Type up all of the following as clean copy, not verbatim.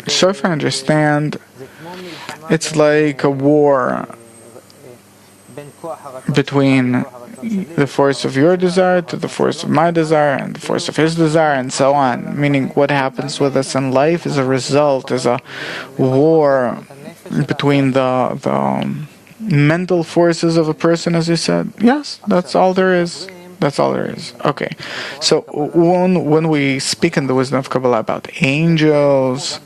So if I understand, it's like a war between the force of your desire to the force of my desire and the force of his desire and so on. Meaning what happens with us in life is a result, is a war between the mental forces of a person, as you said. Yes, that's all there is. That's all there is. Okay. So when we speak in the wisdom of Kabbalah about angels,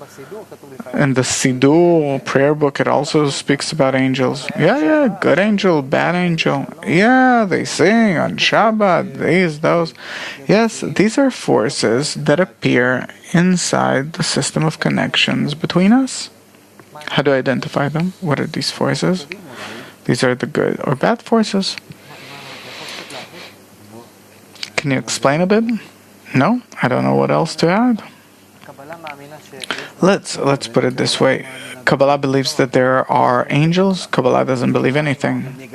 and the Siddur prayer book, it also speaks about angels. Yeah, good angel, bad angel. Yeah, they sing on Shabbat, these, those. Yes, these are forces that appear inside the system of connections between us. How do I identify them? What are these forces? These are the good or bad forces. Can you explain a bit? No? I don't know what else to add. Let's put it this way. Kabbalah believes that there are angels. Kabbalah doesn't believe anything.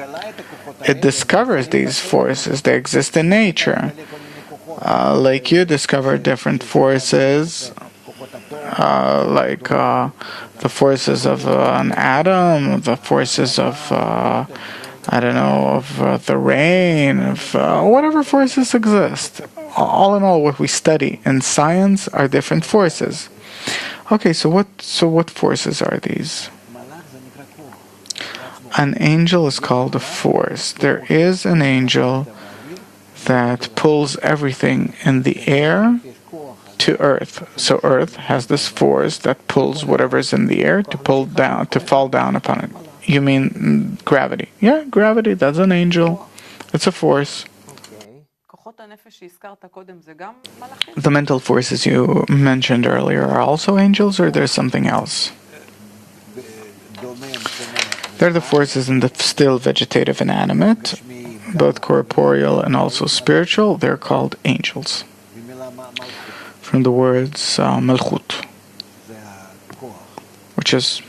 It discovers these forces. They exist in nature. Like you discover different forces, like the forces of an atom, the forces of of the rain, of whatever forces exist. All in all, what we study in science are different forces. Okay, so what forces are these? An angel is called a force. There is an angel that pulls everything in the air to earth. So earth has this force that pulls whatever's in the air to fall down upon it. You mean gravity? Yeah, gravity, that's an angel. It's a force. The mental forces you mentioned earlier are also angels, or there's something else? They're the forces in the still vegetative inanimate, both corporeal and also spiritual. They're called angels. From the words malchut, which is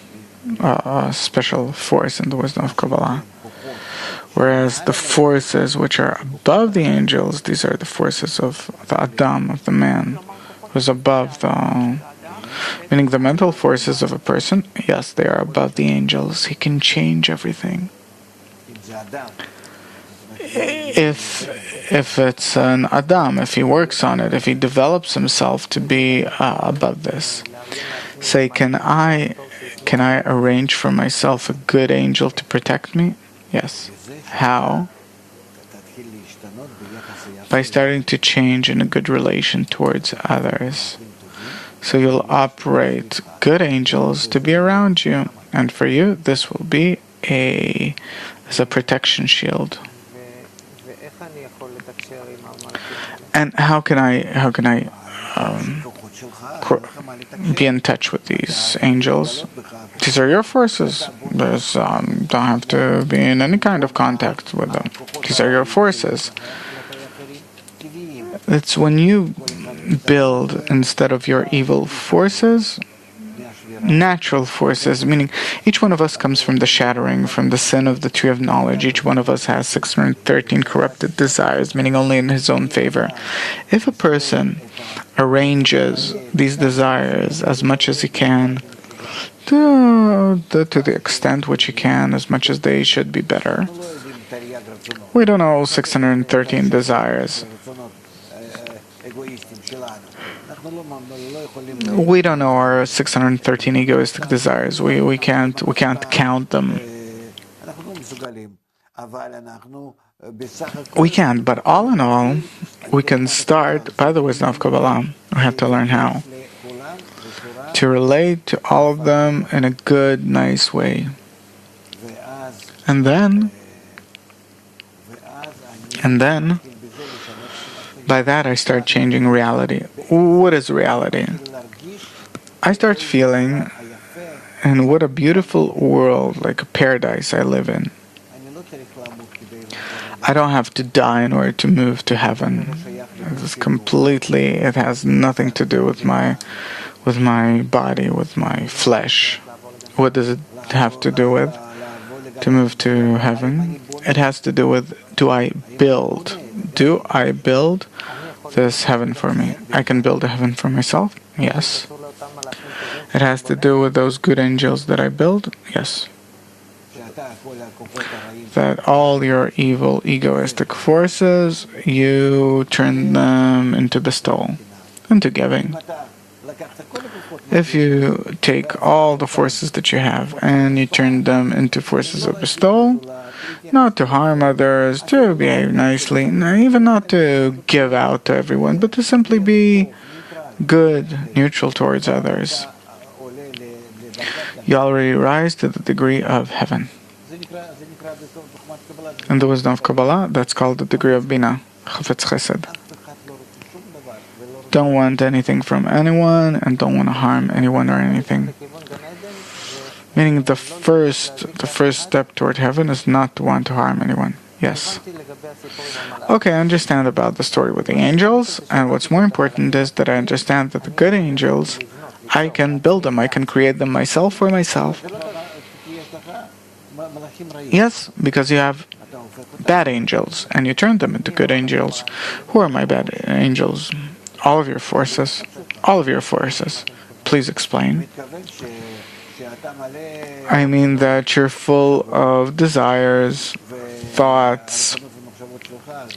a special force in the wisdom of Kabbalah. Whereas the forces which are above the angels, these are the forces of the Adam, of the man, who's above meaning the mental forces of a person, yes, they are above the angels. He can change everything. If it's an Adam, if he works on it, if he develops himself to be above this, say, can I arrange for myself a good angel to protect me? Yes. How? By starting to change in a good relation towards others. So you'll operate good angels to be around you, and for you, this will be as a protection shield. And how can I be in touch with these angels? These are your forces. There's don't have to be in any kind of contact with them. These are your forces. It's when you build, instead of your evil forces, natural forces, meaning each one of us comes from the shattering, from the sin of the tree of knowledge. Each one of us has 613 corrupted desires, meaning only in his own favor. If a person arranges these desires as much as he can, to the extent which he can, as much as they should be better. We don't know 613 desires. We don't know our 613 egoistic desires. We can't count them. We can't, but all in all, we can start by the wisdom of Kabbalah. We have to learn how to relate to all of them in a good, nice way. And then, by that I start changing reality. What is reality? I start feeling, and what a beautiful world, like a paradise I live in. I don't have to die in order to move to heaven. It has nothing to do with my body, with my flesh. What does it have to do with to move to heaven? It has to do with, do I build this heaven for me? I can build a heaven for myself. Yes. It has to do with those good angels that I build? Yes. That all your evil egoistic forces, you turn them into bestowal, into giving. If you take all the forces that you have and you turn them into forces of bestowal, not to harm others, to behave nicely, even not to give out to everyone, but to simply be good, neutral towards others, you already rise to the degree of heaven. In the wisdom of Kabbalah, that's called the degree of Bina, Chafetz Chesed. Don't want anything from anyone and don't want to harm anyone or anything. Meaning the first step toward heaven is not to want to harm anyone. Yes. Okay, I understand about the story with the angels, and what's more important is that I understand that the good angels, I can build them, I can create them myself for myself. Yes, because you have bad angels, and you turn them into good angels. Who are my bad angels? All of your forces. All of your forces. Please explain. I mean that you're full of desires, thoughts,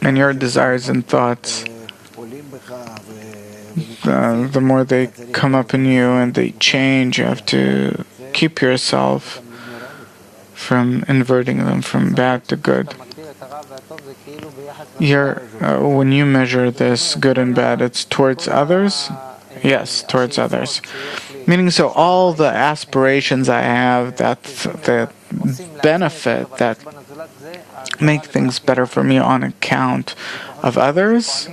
and your desires and thoughts, the more they come up in you and they change, you have to keep yourself from inverting them from bad to good. When you measure this good and bad, it's towards others? Yes, towards others. Meaning, so all the aspirations I have, that benefit, that make things better for me on account of others,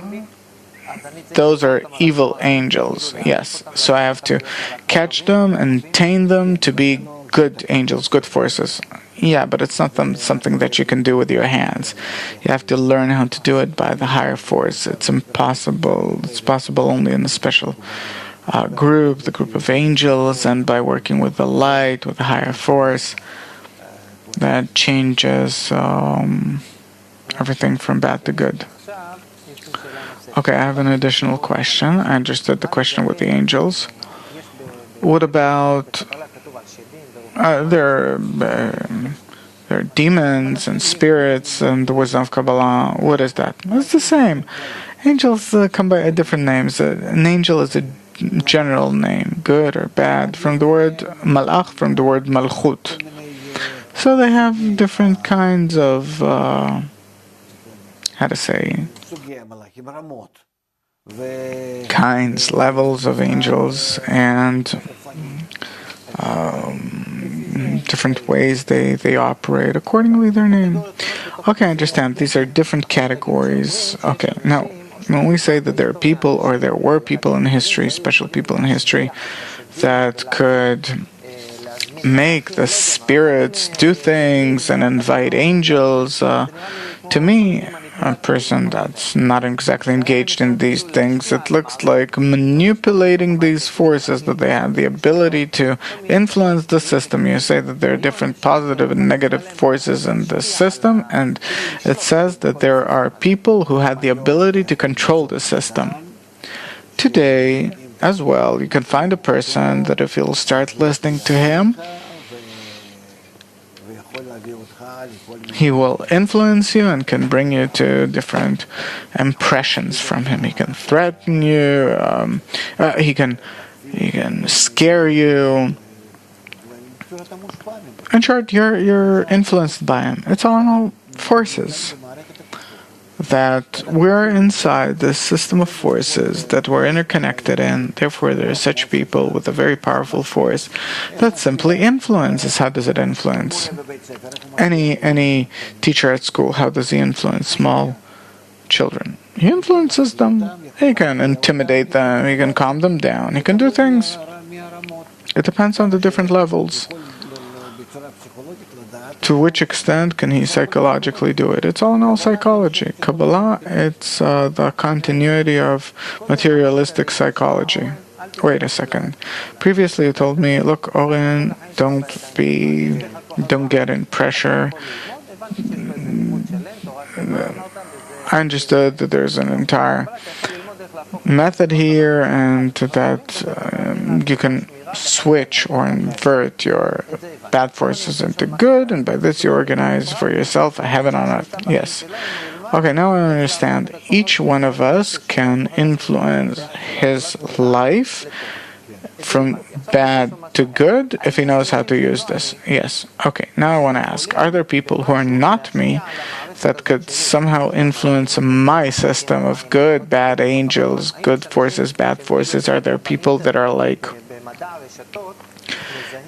those are evil angels. Yes, so I have to catch them and tame them to be good angels, good forces. Yeah, but it's not something that you can do with your hands. You have to learn how to do it by the higher force. It's impossible. It's possible only in a special group, the group of angels, and by working with the light, with the higher force, that changes everything from bad to good. Okay, I have an additional question. I understood the question with the angels. What about there are demons and spirits and the wisdom of Kabbalah? What is that? It's the same. Angels come by different names. An angel is a general name, good or bad, from the word malach, from the word malchut. So they have different kinds of, levels of angels, and different ways they operate. Accordingly, their name. Okay, I understand. These are different categories. Okay, now, when we say that there are people, or there were people in history, special people in history, that could make the spirits do things and invite angels, to me, a person that's not exactly engaged in these things, it looks like manipulating these forces, that they have the ability to influence the system. You say that there are different positive and negative forces in the system, and it says that there are people who have the ability to control the system. Today, as well, you can find a person that if you'll start listening to him, he will influence you and can bring you to different impressions from him. He can threaten you. He can scare you. In short, you're influenced by him. It's all forces. That we're inside this system of forces that we're interconnected in. Therefore, there are such people with a very powerful force that simply influences. How does it influence? Any teacher at school, how does he influence small children? He influences them. He can intimidate them. He can calm them down. He can do things. It depends on the different levels. To which extent can he psychologically do it? It's all in all psychology. Kabbalah, it's the continuity of materialistic psychology. Wait a second. Previously you told me, look, Oren, don't get in pressure. I understood that there's an entire method here, and that you can switch or invert your bad forces into good, and by this you organize for yourself a heaven on earth. Yes. Okay, now I understand. Each one of us can influence his life from bad to good if he knows how to use this. Yes. Okay, now I want to ask, are there people who are not me that could somehow influence my system of good, bad angels, good forces, bad forces? Are there people that are like,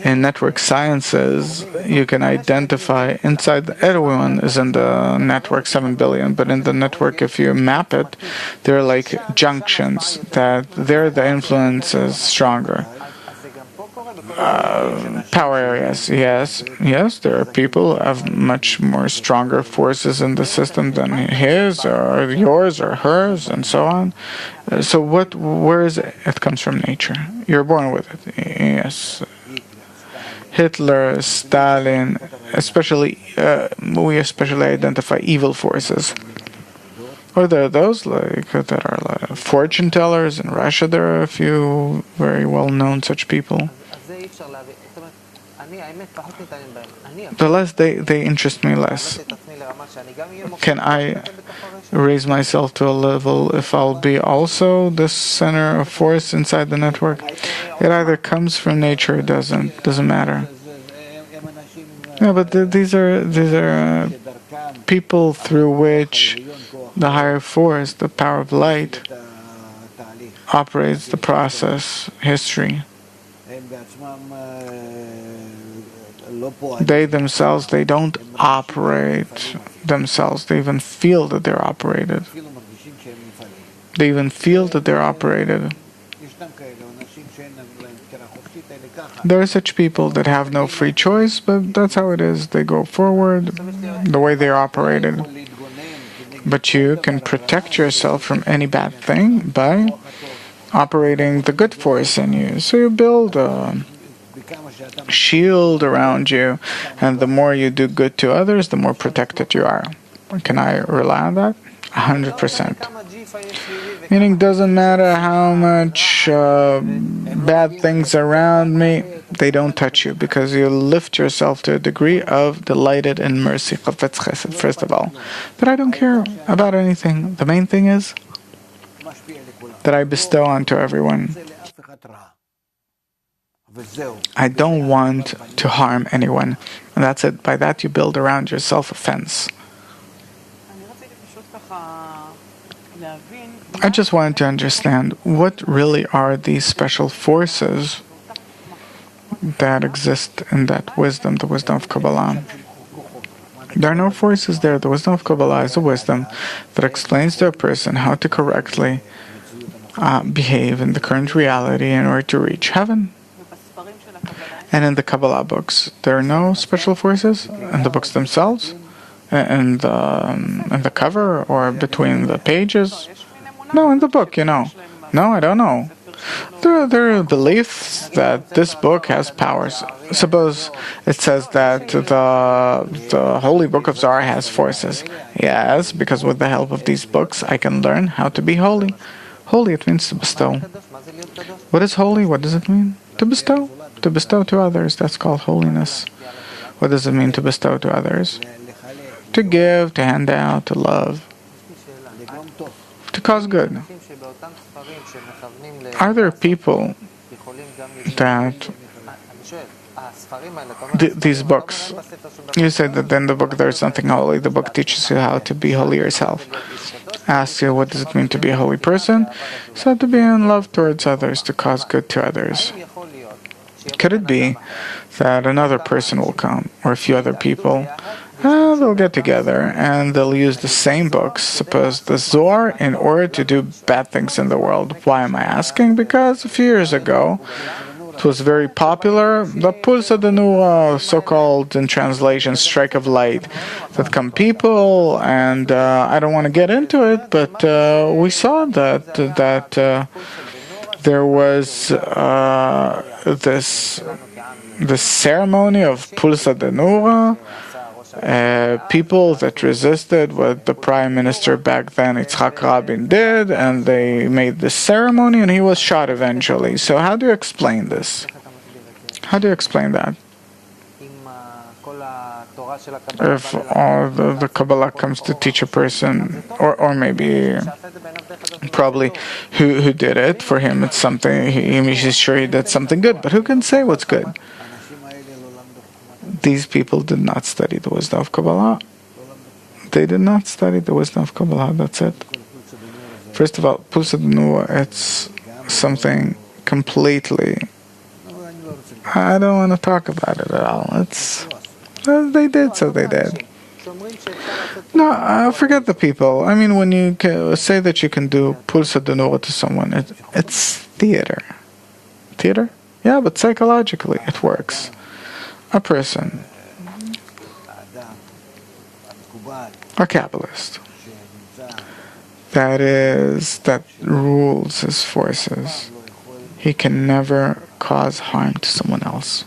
in network sciences, you can identify inside, everyone is in the network 7 billion, but in the network, if you map it, there are like junctions that there the influence is stronger. Power areas, yes, there are people who have much more stronger forces in the system than his or yours or hers, and so on. So where is it? It comes from nature. You're born with it. Yes. Hitler, Stalin, especially, we especially identify evil forces. Or there are those like that are like fortune tellers. In Russia, there are a few very well-known such people. The less they interest me less. Can I raise myself to a level if I'll be also the center of force inside the network? It either comes from nature or doesn't matter. Yeah, but these are people through which the higher force, the power of light, operates the process, history. They themselves, they don't operate themselves. They even feel that they're operated. They even feel that they're operated. There are such people that have no free choice, but that's how it is. They go forward the way they're operated. But you can protect yourself from any bad thing by operating the good force in you. So you build a shield around you, and the more you do good to others, the more protected you are. Can I rely on that? 100%. Meaning, doesn't matter how much bad things around me, they don't touch you, because you lift yourself to a degree of delighted in mercy, chafetz chesed, first of all. But I don't care about anything. The main thing is that I bestow onto everyone. I don't want to harm anyone. And that's it. By that you build around yourself a fence. I just wanted to understand what really are these special forces that exist in that wisdom, the wisdom of Kabbalah. There are no forces there. The wisdom of Kabbalah is a wisdom that explains to a person how to correctly behave in the current reality in order to reach heaven. And in the Kabbalah books, there are no special forces in the books themselves, in the cover or between the pages. No, in the book, No, I don't know. There are beliefs that this book has powers. Suppose it says that the Holy Book of Zohar has forces. Yes, because with the help of these books, I can learn how to be holy. Holy, it means to bestow. What is holy? What does it mean? To bestow. To bestow to others. That's called holiness. What does it mean to bestow to others? To give, to hand out, to love, to cause good. Are there people that these books, you said that in the book there's something holy, the book teaches you how to be holy yourself, asks you what does it mean to be a holy person, so to be in love towards others, to cause good to others. Could it be that another person will come, or a few other people, they'll get together and they'll use the same books, suppose the Zohar, in order to do bad things in the world? Why am I asking? Because a few years ago, it was very popular, the Pulsa de Nura, so-called, in translation, strike of light, that come people, and I don't want to get into it, but we saw that there was this ceremony of Pulsa de Nura, people that resisted what the prime minister back then, Yitzhak Rabin, did, and they made this ceremony, and he was shot eventually. So how do you explain this? How do you explain that? If all the Kabbalah comes to teach a person, or maybe probably who did it, for him it's something, he's sure he did something good, but who can say what's good? These people did not study the wisdom of Kabbalah. They did not study the wisdom of Kabbalah, that's it. First of all, Pulsa Nuwa, it's something completely, I don't want to talk about it at all. It's, they did, so they did. No, forget the people. I mean, when you say that you can do Pulsa Nuwa to someone, it's theater. Theater? Yeah, but psychologically it works. A person, a Kabbalist, that rules his forces, he can never cause harm to someone else.